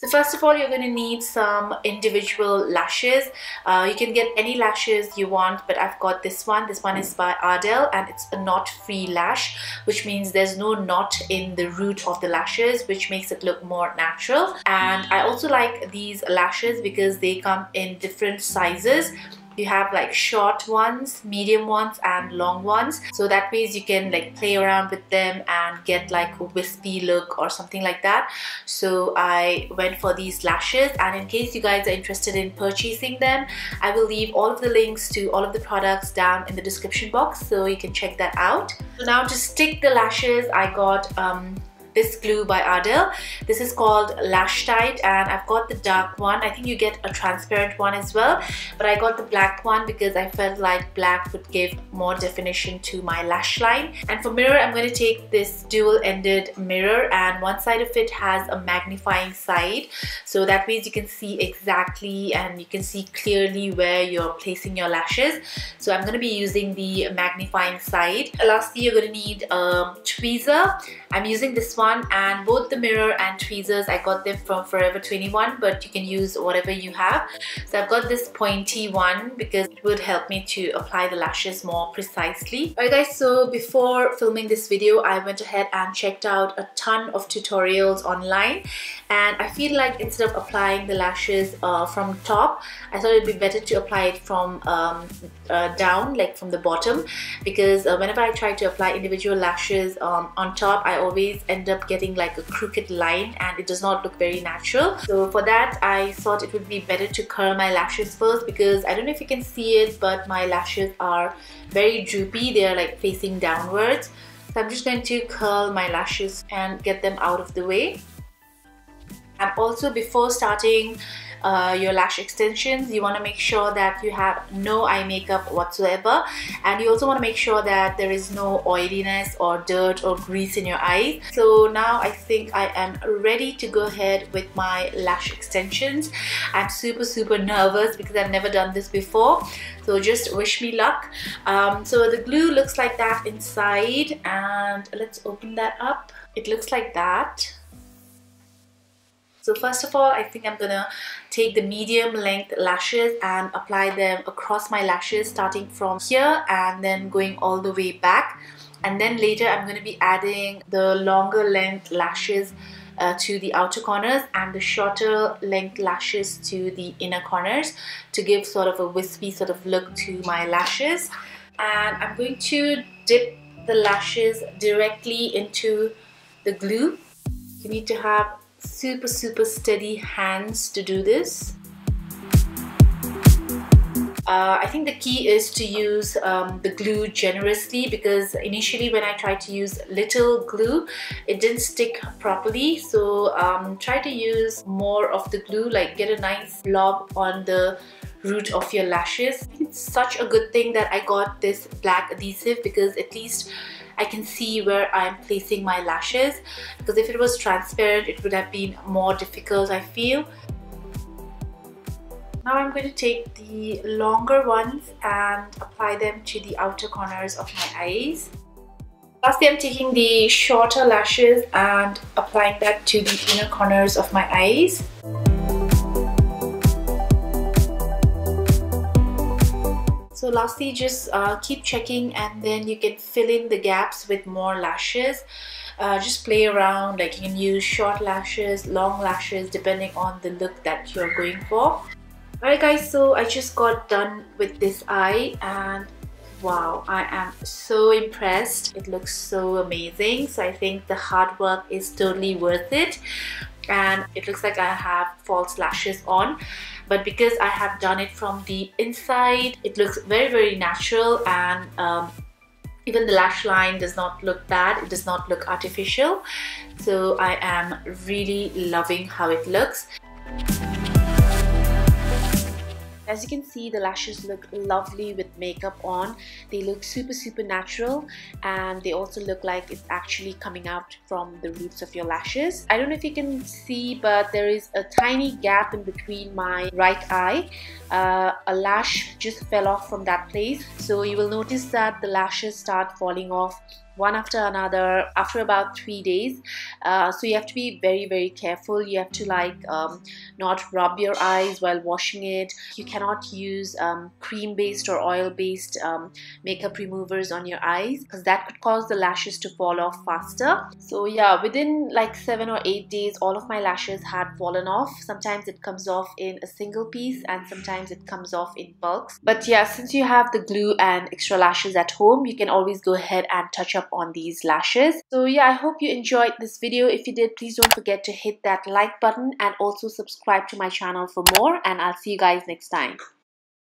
So first of all, you're going to need some individual lashes. You can get any lashes you want, but I've got this one. This one is by Ardell and it's a knot-free lash, which means there's no knot in the root of the lashes, which makes it look more natural. And I also like these lashes because they come in different sizes. You have like short ones, medium ones and long ones, so that ways you can like play around with them and get like a wispy look or something like that. So I went for these lashes, and in case you guys are interested in purchasing them, I will leave all of the links to all of the products down in the description box, so you can check that out. So now to stick the lashes, I got this glue by Ardell. This is called Lash Tight, and I've got the dark one. I think you get a transparent one as well, but I got the black one because I felt like black would give more definition to my lash line. And for mirror, I'm going to take this dual-ended mirror, and one side of it has a magnifying side, so that means you can see exactly and you can see clearly where you're placing your lashes. So I'm going to be using the magnifying side. Lastly, you're going to need a tweezer. I'm using this one, and both the mirror and tweezers I got them from Forever 21, but you can use whatever you have. So I've got this pointy one because it would help me to apply the lashes more precisely. Alright guys, so before filming this video, I went ahead and checked out a ton of tutorials online, and I feel like instead of applying the lashes from top, I thought it'd be better to apply it from down, like from the bottom, because whenever I try to apply individual lashes on top, I always end up getting like a crooked line and it does not look very natural. So for that, I thought it would be better to curl my lashes first, because I don't know if you can see it, but my lashes are very droopy. They are like facing downwards. So I'm just going to curl my lashes and get them out of the way. And also, before starting your lash extensions, you want to make sure that you have no eye makeup whatsoever, and you also want to make sure that there is no oiliness or dirt or grease in your eyes. So now I think I am ready to go ahead with my lash extensions. I'm super nervous because I've never done this before, so just wish me luck. So the glue looks like that inside, and let's open that up. It looks like that. So first of all, I think I'm gonna take the medium length lashes and apply them across my lashes, starting from here and then going all the way back. And then later I'm going to be adding the longer length lashes to the outer corners and the shorter length lashes to the inner corners to give sort of a wispy sort of look to my lashes. And I'm going to dip the lashes directly into the glue. You need to have super steady hands to do this. I think the key is to use the glue generously, because initially when I tried to use little glue, it didn't stick properly. So try to use more of the glue, like get a nice blob on the root of your lashes. It's such a good thing that I got this black adhesive, because at least I can see where I'm placing my lashes, because if it was transparent it would have been more difficult, I feel. Now I'm going to take the longer ones and apply them to the outer corners of my eyes. Lastly, I'm taking the shorter lashes and applying that to the inner corners of my eyes. So lastly, just keep checking, and then you can fill in the gaps with more lashes. Just play around, like you can use short lashes, long lashes, depending on the look that you're going for. Alright guys, so I just got done with this eye, and wow, I am so impressed. It looks so amazing. So I think the hard work is totally worth it. And it looks like I have false lashes on, but because I have done it from the inside, it looks very natural, and even the lash line does not look bad. It does not look artificial. So I am really loving how it looks. As you can see, the lashes look lovely with makeup on. They look super natural, and they also look like it's actually coming out from the roots of your lashes. I don't know if you can see, but there is a tiny gap in between my right eye. A lash just fell off from that place, so you will notice that the lashes start falling off one after another after about 3 days. So you have to be very careful. You have to like not rub your eyes while washing it. You cannot use cream based or oil based makeup removers on your eyes, because that could cause the lashes to fall off faster. So yeah, within like 7 or 8 days all of my lashes had fallen off. Sometimes it comes off in a single piece and sometimes it comes off in bulks. But yeah, since you have the glue and extra lashes at home, you can always go ahead and touch up on these lashes. So yeah, I hope you enjoyed this video. If you did, please don't forget to hit that like button and also subscribe to my channel for more, and I'll see you guys next time.